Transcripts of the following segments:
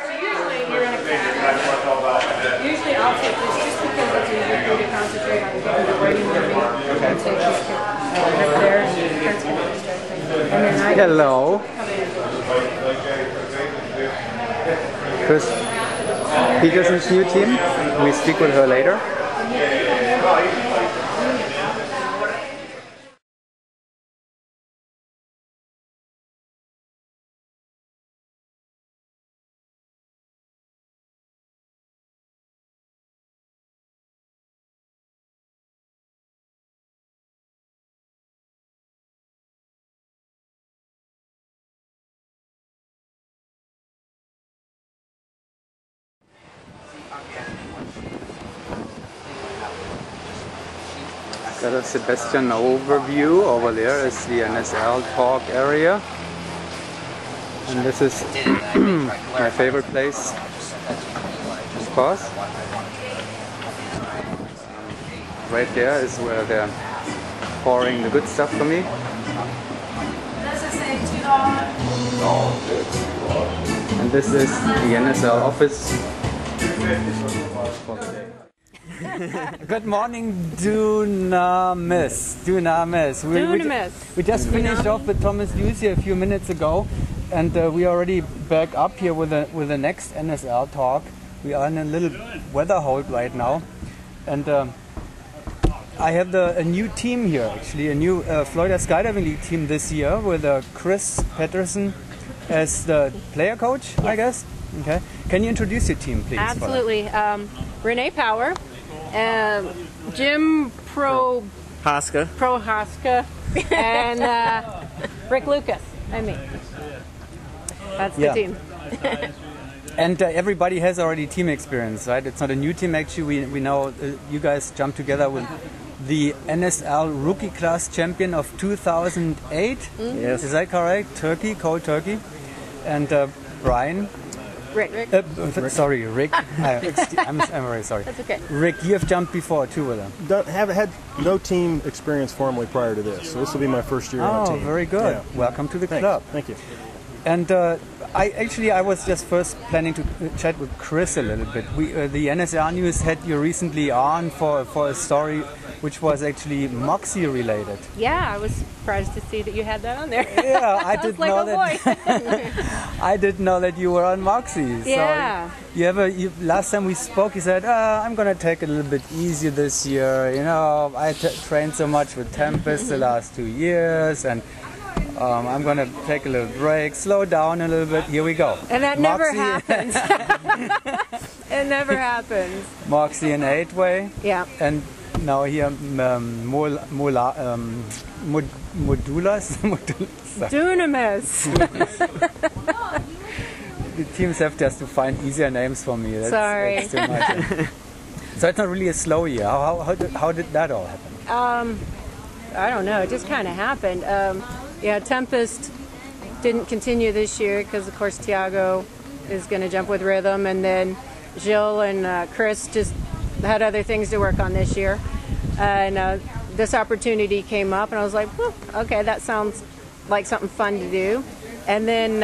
usually you're in a class. Usually I'll take this just because it's easier for you to concentrate on getting the writing with me. Okay. So just right there and starts getting distracted. And then I Hello. Chris Peterson's new team. We speak with her later. Got a Sebastian overview. Over there is the NSL talk area. And this is my favorite place, of course. Right there is where they're pouring the good stuff for me. And this is the NSL office for the day. Good morning, Dunamis. We just finished off with Thomas Hughes here a few minutes ago, and we are already back up here with the next NSL talk. We are in a little weather hold right now, and I have a new team here, actually, a new Florida Skydiving League team this year with Chris Peterson as the player coach, I guess. Okay, can you introduce your team, please? Absolutely. Renee Power. Jim Haska, and Rick Lucas, that's the team. And everybody has already team experience, right? It's not a new team, actually. We know you guys jumped together with the NSL rookie class champion of 2008. Mm-hmm. Yes. Is that correct? Turkey, cold turkey. And Brian. Rick. Sorry, Rick. I'm very sorry. That's okay. Rick, you have jumped before too with them. Haven't had no team experience formally prior to this, so this will be my first year on the team. Oh, very good. Yeah. Welcome to the club. Thank you. And I was just first planning to chat with Chris a little bit. The NSL News had you recently on for a story which was actually Moxie related. Yeah, I was surprised to see that you had that on there. Yeah, I did know that. I didn't know that you were on Moxie. Yeah. So last time we spoke, you said, "I'm gonna take it a little bit easier this year. You know, I trained so much with Tempest the last 2 years, and I'm gonna take a little break, slow down a little bit. Here we go." And that never happens. It never happens. Moxie in 8-way. Yeah. And now here, Modulas. Dunamis. The teams have just to find easier names for me. Sorry. That's too much. So it's not really a slow year. How did that all happen? I don't know. It just kind of happened. Tempest didn't continue this year because, of course, Tiago is going to jump with Rhythm, and then Jill and Chris just had other things to work on this year. And this opportunity came up, and I was like, okay, that sounds like something fun to do. And then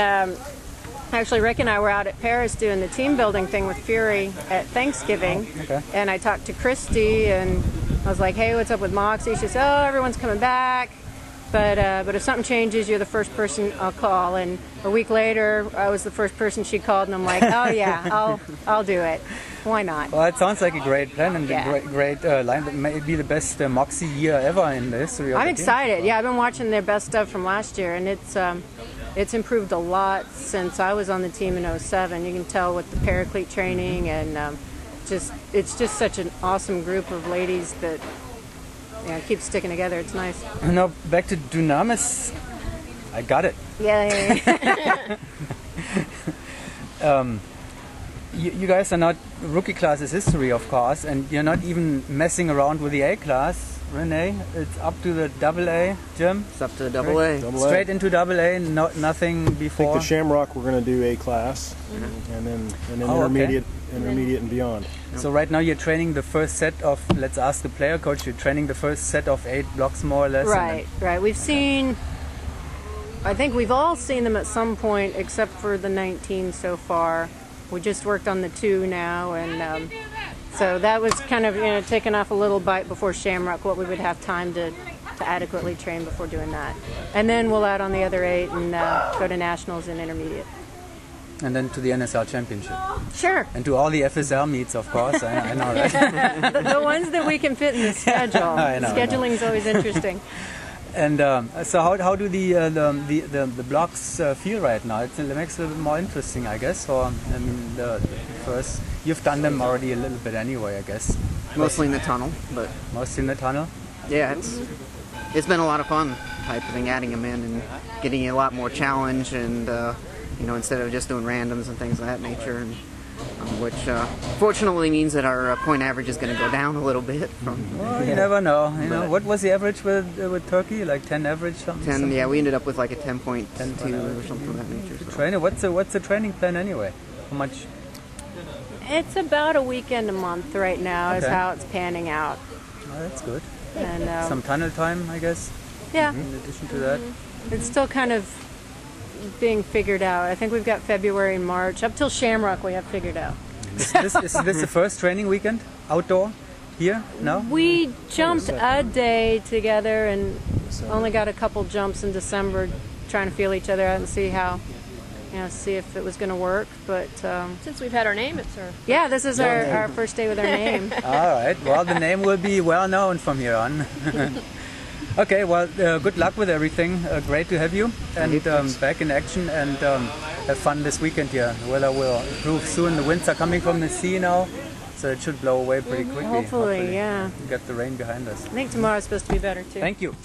actually Rick and I were out at Paris doing the team building thing with Fury at Thanksgiving. Okay. And I talked to Christy, and I was like, hey, what's up with Moxie? She said, oh, everyone's coming back. But if something changes, you're the first person I'll call. And a week later, I was the first person she called, and I'm like, oh yeah, I'll do it. Why not? Well, it sounds like a great plan and a great line. That may be the best Moxie year ever in the history of I'm the excited. team. Yeah, I've been watching their best stuff from last year, and it's improved a lot since I was on the team in 07. You can tell with the paraclete training, and it's just such an awesome group of ladies that keep sticking together. It's nice. Now back to Dunamis. I got it. Yeah. You guys are not rookie class is history, of course, and you're not even messing around with the A class, Renee. It's up to the AA, Jim. It's up to double A. Straight into AA, nothing before. I think the Shamrock we're going to do A class, and then intermediate and beyond. So right now you're training the first set of, let's ask the player coach, you're training the first set of 8 blocks more or less. Right. We've seen, I think we've all seen them at some point except for the 19 so far. we just worked on the 2 now, and so that was kind of taking off a little bite before Shamrock, what we would have time to adequately train before doing that. And then we'll out on the other 8 and go to nationals and intermediate. And then to the NSL Championship. Sure. And to all the FSL meets, of course. I know that. the ones that we can fit in the schedule. I know. Scheduling is always interesting. And so how do the blocks feel right now? It makes it a bit more interesting, I guess. Or I mean, the first you've done them already a little bit anyway, I guess. Mostly in the tunnel, but Mostly in the tunnel. yeah, it's been a lot of fun type of thing, adding them in and getting a lot more challenge, and instead of just doing randoms and things of that nature, and which fortunately means that our point average is going to go down a little bit. Well, you never know. What was the average with Turkey? Like 10 average? 10, yeah, we ended up with like a 10.2 or something of that nature. So. Trainer, what's the training plan anyway? How much? It's about a weekend a month right now is Okay. how it's panning out. Oh, that's good. And Some tunnel time, I guess. yeah, In addition to that. it's still kind of being figured out. I think we've got February and March. Up till Shamrock we have figured out. Is this the first training weekend outdoor here? No. We jumped a day together and only got a couple jumps in December, trying to feel each other out and see how, see if it was going to work. But Since we've had our name, it's our... yeah, this is our first day with our name. All right. Well, the name will be well known from here on. Okay. Well, good luck with everything. Great to have you and back in action, and have fun this weekend here. The weather will improve soon. The winds are coming from the sea now, so it should blow away pretty quickly. Hopefully, yeah. Get the rain behind us. I think tomorrow's supposed to be better too. Thank you.